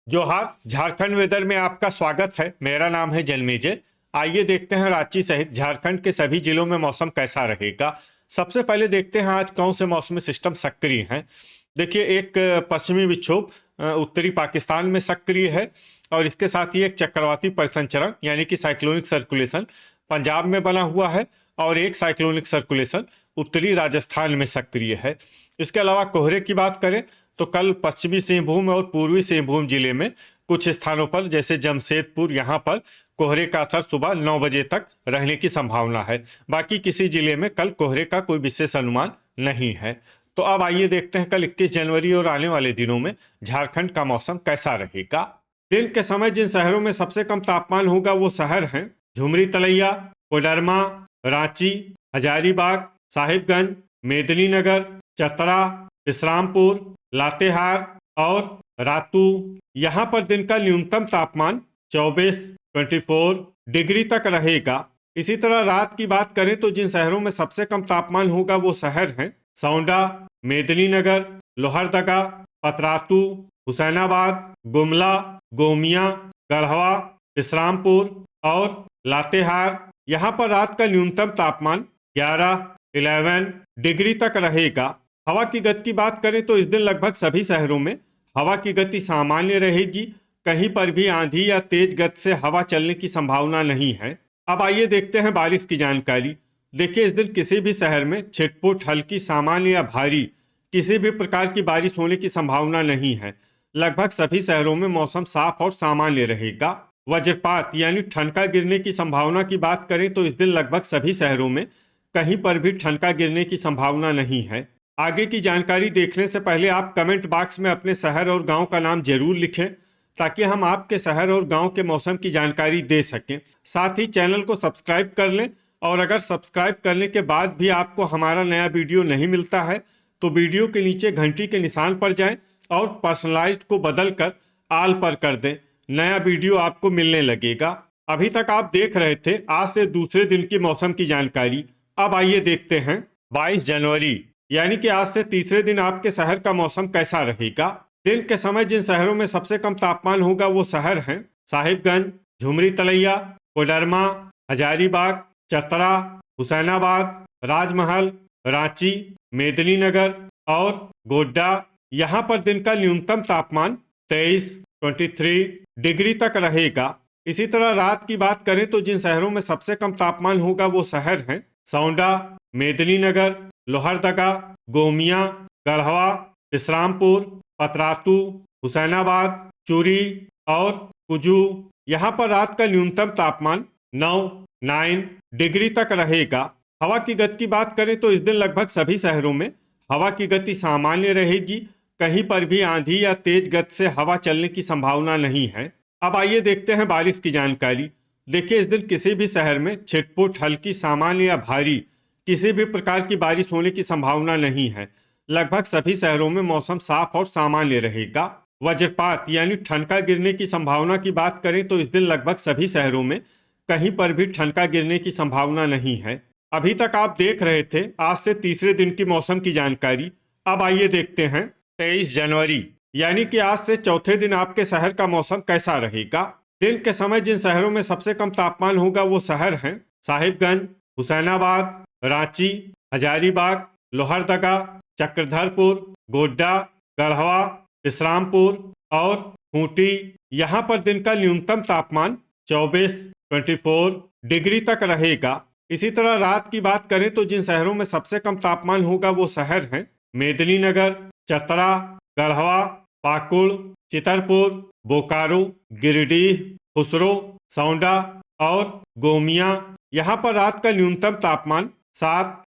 जोहार। झारखंड वेदर में आपका स्वागत है। मेरा नाम है जन्मेजय। आइए देखते हैं रांची सहित झारखंड के सभी जिलों में मौसम कैसा रहेगा। सबसे पहले देखते हैं आज कौन से मौसमी सिस्टम सक्रिय हैं। देखिए, एक पश्चिमी विक्षोभ उत्तरी पाकिस्तान में सक्रिय है और इसके साथ ही एक चक्रवाती परिसंचरण यानी कि साइक्लोनिक सर्कुलेशन पंजाब में बना हुआ है और एक साइक्लोनिक सर्कुलेशन उत्तरी राजस्थान में सक्रिय है। इसके अलावा कोहरे की बात करें तो कल पश्चिमी सिंहभूम और पूर्वी सिंहभूम जिले में कुछ स्थानों पर जैसे जमशेदपुर यहाँ पर कोहरे का असर सुबह 9 बजे तक रहने की संभावना है। बाकी किसी जिले में कल कोहरे का कोई विशेष अनुमान नहीं है। तो अब आइए देखते हैं कल 21 जनवरी और आने वाले दिनों में झारखंड का मौसम कैसा रहेगा। दिन के समय जिन शहरों में सबसे कम तापमान होगा वो शहर हैं झुमरी तलैया, कोडरमा, रांची, हजारीबाग, साहिबगंज, मेदिनीनगर, चतरा, विश्रामपुर, लातेहार और रातू। यहाँ पर दिन का न्यूनतम तापमान 24 डिग्री तक रहेगा। इसी तरह रात की बात करें तो जिन शहरों में सबसे कम तापमान होगा वो शहर हैं सौंडा, मेदिनीनगर, लोहरदगा, पतरातू, हुसैनाबाद, गुमला, गोमिया, गढ़वा, विश्रामपुर और लातेहार। यहाँ पर रात का न्यूनतम तापमान 11 डिग्री तक रहेगा। हवा की गति की बात करें तो इस दिन लगभग सभी शहरों में हवा की गति सामान्य रहेगी। कहीं पर भी आंधी या तेज गति से हवा चलने की संभावना नहीं है। अब आइए देखते हैं बारिश की जानकारी। देखिए, इस दिन किसी भी शहर में छिटपुट, हल्की, सामान्य या भारी किसी भी प्रकार की बारिश होने की संभावना नहीं है। लगभग सभी शहरों में मौसम साफ और सामान्य रहेगा। वज्रपात यानी ठनका गिरने की संभावना की बात करें तो इस दिन लगभग सभी शहरों में कहीं पर भी ठनका गिरने की संभावना नहीं है। आगे की जानकारी देखने से पहले आप कमेंट बॉक्स में अपने शहर और गांव का नाम जरूर लिखें ताकि हम आपके शहर और गांव के मौसम की जानकारी दे सकें। साथ ही चैनल को सब्सक्राइब कर लें और अगर सब्सक्राइब करने के बाद भी आपको हमारा नया वीडियो नहीं मिलता है तो वीडियो के नीचे घंटी के निशान पर जाएं और पर्सनलाइज्ड को बदल कर आल पर कर दें। नया वीडियो आपको मिलने लगेगा। अभी तक आप देख रहे थे आज से दूसरे दिन की मौसम की जानकारी। अब आइए देखते हैं 22 जनवरी यानी कि आज से तीसरे दिन आपके शहर का मौसम कैसा रहेगा। दिन के समय जिन शहरों में सबसे कम तापमान होगा वो शहर हैं साहिबगंज, झुमरी तलैया, कोडरमा, हजारीबाग, चतरा, हुसैनाबाद, राजमहल, रांची, मेदिनीनगर और गोड्डा। यहाँ पर दिन का न्यूनतम तापमान 23 डिग्री तक रहेगा। इसी तरह रात की बात करें तो जिन शहरों में सबसे कम तापमान होगा वो शहर हैं सौंडा, मेदिनीनगर, लोहरदगा, गोमिया, गढ़वा, विश्रामपुर, पतरातू, हुसैनाबाद, चूरी और कुजू। यहाँ पर रात का न्यूनतम तापमान 9 डिग्री तक रहेगा। हवा की गति की बात करें तो इस दिन लगभग सभी शहरों में हवा की गति सामान्य रहेगी। कहीं पर भी आंधी या तेज गति से हवा चलने की संभावना नहीं है। अब आइए देखते हैं बारिश की जानकारी। देखिए, इस दिन किसी भी शहर में छिटपुट, हल्की, सामान्य या भारी किसी भी प्रकार की बारिश होने की संभावना नहीं है। लगभग सभी शहरों में मौसम साफ और सामान्य रहेगा। वज्रपात यानी ठनका गिरने की संभावना की बात करें तो इस दिन लगभग सभी शहरों में कहीं पर भी ठनका गिरने की संभावना नहीं है। अभी तक आप देख रहे थे आज से तीसरे दिन की मौसम की जानकारी। अब आइए देखते हैं 23 जनवरी यानी कि आज से चौथे दिन आपके शहर का मौसम कैसा रहेगा। दिन के समय जिन शहरों में सबसे कम तापमान होगा वो शहर हैं साहिबगंज, हुसैनाबाद, रांची, हजारीबाग, लोहरदगा, चक्रधरपुर, गोड्डा, गढ़वा, विश्रामपुर और खूंटी। यहाँ पर दिन का न्यूनतम तापमान 24 डिग्री तक रहेगा। इसी तरह रात की बात करें तो जिन शहरों में सबसे कम तापमान होगा वो शहर हैं मेदिनीनगर, चतरा, गढ़वा, पाकुड़, चितरपुर, बोकारो, गिरिडीह, खुसरो, सौंडा और गोमिया। यहाँ पर रात का न्यूनतम तापमान 7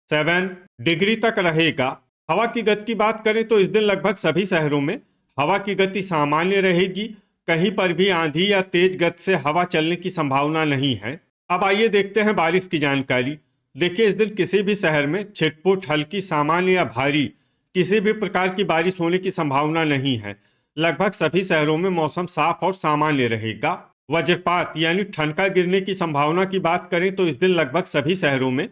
डिग्री तक रहेगा। हवा की गति की बात करें तो इस दिन लगभग सभी शहरों में हवा की गति सामान्य रहेगी। कहीं पर भी आंधी या तेज गति से हवा चलने की संभावना नहीं है। अब आइए देखते हैं बारिश की जानकारी। देखिए, इस दिन किसी भी शहर में छिटपुट, हल्की, सामान्य या भारी किसी भी प्रकार की बारिश होने की संभावना नहीं है। लगभग सभी शहरों में मौसम साफ और सामान्य रहेगा। वज्रपात यानी ठनका गिरने की संभावना की बात करें तो इस दिन लगभग सभी शहरों में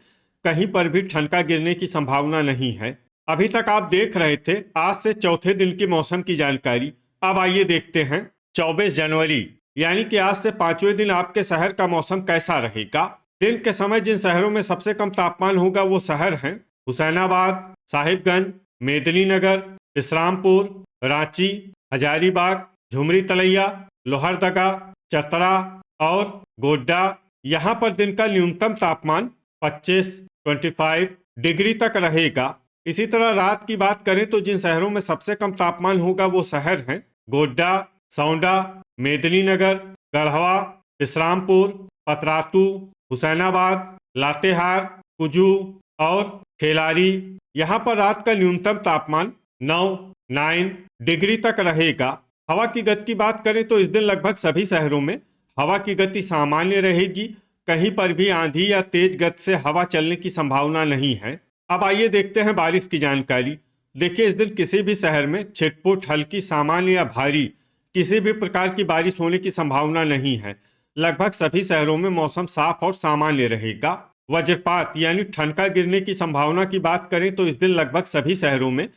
कहीं पर भी ठनका गिरने की संभावना नहीं है। अभी तक आप देख रहे थे आज से चौथे दिन की मौसम की जानकारी। अब आइए देखते हैं 24 जनवरी यानी कि आज से 5वें दिन आपके शहर का मौसम कैसा रहेगा। दिन के समय जिन शहरों में सबसे कम तापमान होगा वो शहर हैं हुसैनाबाद, साहिबगंज, मेदिनीनगर, इस्लामपुर, रांची, हजारीबाग, झुमरी तलैया, लोहरदगा, चतरा और गोड्डा। यहाँ पर दिन का न्यूनतम तापमान 25 डिग्री तक रहेगा। इसी तरह रात की बात करें तो जिन शहरों में सबसे कम तापमान होगा वो शहर हैं गोड्डा, सौंडा, मेदिनीनगर, गढ़वा, इस्लामपुर, पतरातू, हुसैनाबाद, लातेहार, कुजू और खेलारी। यहाँ पर रात का न्यूनतम तापमान 9 डिग्री तक रहेगा। हवा की गति की बात करें तो इस दिन लगभग सभी शहरों में हवा की गति सामान्य रहेगी। कहीं पर भी आंधी या तेज गति से हवा चलने की संभावना नहीं है। अब आइए देखते हैं बारिश की जानकारी। देखिए, इस दिन किसी भी शहर में छिटपुट, हल्की, सामान्य या भारी किसी भी प्रकार की बारिश होने की संभावना नहीं है। लगभग सभी शहरों में मौसम साफ और सामान्य रहेगा। वज्रपात यानी ठनका गिरने की संभावना की बात करें तो इस दिन लगभग सभी शहरों में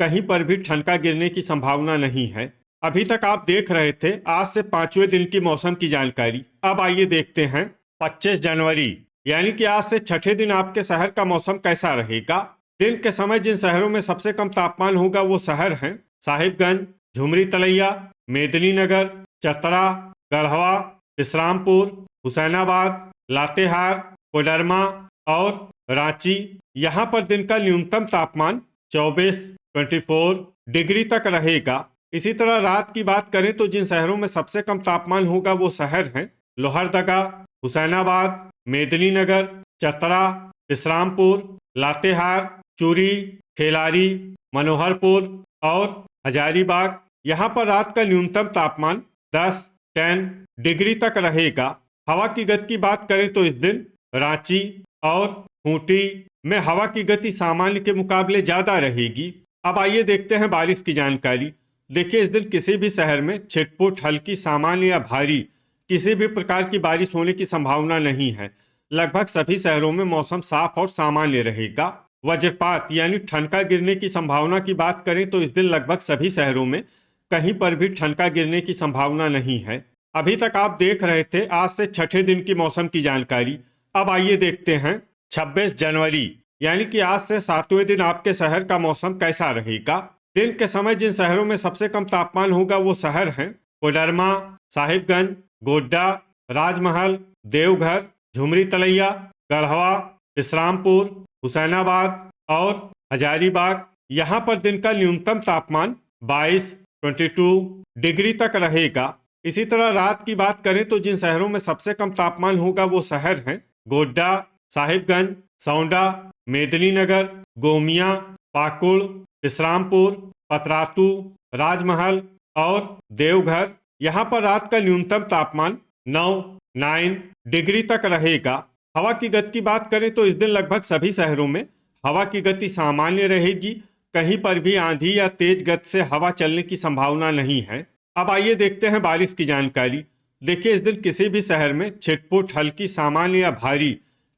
कहीं पर भी ठनका गिरने की संभावना नहीं है। अभी तक आप देख रहे थे आज से 5वें दिन की मौसम की जानकारी। अब आइए देखते हैं 25 जनवरी यानी कि आज से 6ठे दिन आपके शहर का मौसम कैसा रहेगा। दिन के समय जिन शहरों में सबसे कम तापमान होगा वो शहर हैं साहिबगंज, झुमरी तलैया, मेदिनीनगर, चतरा, गढ़वा, इस्लामपुर, हुसैनाबाद, लातेहार, कोडरमा और रांची। यहाँ पर दिन का न्यूनतम तापमान 24 डिग्री तक रहेगा। इसी तरह रात की बात करें तो जिन शहरों में सबसे कम तापमान होगा वो शहर हैं लोहरदगा, हुसैनाबाद, मेदिनीनगर, चतरा, इस्लामपुर, लातेहार, चूरी, खेलारी, मनोहरपुर और हजारीबाग। यहाँ पर रात का न्यूनतम तापमान 10 डिग्री तक रहेगा। हवा की गति की बात करें तो इस दिन रांची और खूंटी में हवा की गति सामान्य के मुकाबले ज्यादा रहेगी। अब आइए देखते हैं बारिश की जानकारी। देखिए, इस दिन किसी भी शहर में छिटपुट, हल्की, सामान्य या भारी किसी भी प्रकार की बारिश होने की संभावना नहीं है। लगभग सभी शहरों में मौसम साफ और सामान्य रहेगा। वज्रपात यानी ठनका गिरने की संभावना की बात करें तो इस दिन लगभग सभी शहरों में कहीं पर भी ठनका गिरने की संभावना नहीं है। अभी तक आप देख रहे थे आज से 6ठे दिन की मौसम की जानकारी। अब आइए देखते हैं 26 जनवरी यानी कि आज से 7वें दिन आपके शहर का मौसम कैसा रहेगा। दिन के समय जिन शहरों में सबसे कम तापमान होगा वो शहर हैं कोडरमा, साहिबगंज, गोड्डा, राजमहल, देवघर, झुमरी तलैया, गढ़वा, इस्लामपुर, हुसैनाबाद और हजारीबाग। यहाँ पर दिन का न्यूनतम तापमान 22 डिग्री तक रहेगा। इसी तरह रात की बात करें तो जिन शहरों में सबसे कम तापमान होगा वो शहर हैं गोड्डा, साहिबगंज, सौंडा, मेदिनीनगर, गोमिया, पाकुड़, इस्लामपुर, पतरातू, राजमहल और देवघर। यहाँ पर रात का न्यूनतम तापमान 9 डिग्री तक रहेगा। हवा की गति की बात करें तो इस दिन लगभग सभी शहरों में हवा की गति सामान्य रहेगी। कहीं पर भी आंधी या तेज गति से हवा चलने की संभावना नहीं है। अब आइए देखते हैं बारिश की जानकारी। देखिए, इस दिन किसी भी शहर में छिटपुट, हल्की, सामान्य या भारी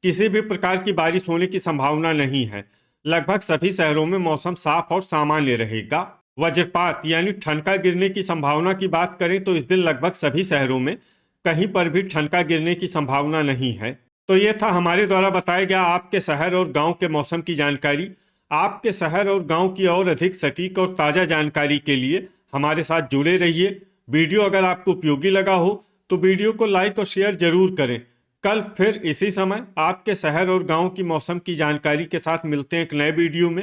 किसी भी प्रकार की बारिश होने की संभावना नहीं है। लगभग सभी शहरों में मौसम साफ और सामान्य रहेगा। वज्रपात यानी ठनका गिरने की संभावना की बात करें तो इस दिन लगभग सभी शहरों में कहीं पर भी ठनका गिरने की संभावना नहीं है। तो ये था हमारे द्वारा बताया गया आपके शहर और गांव के मौसम की जानकारी। आपके शहर और गांव की और अधिक सटीक और ताज़ा जानकारी के लिए हमारे साथ जुड़े रहिए। वीडियो अगर आपको उपयोगी लगा हो तो वीडियो को लाइक और शेयर जरूर करें। कल फिर इसी समय आपके शहर और गांव की मौसम की जानकारी के साथ मिलते हैं एक नए वीडियो में।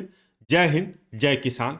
जय हिंद, जय किसान।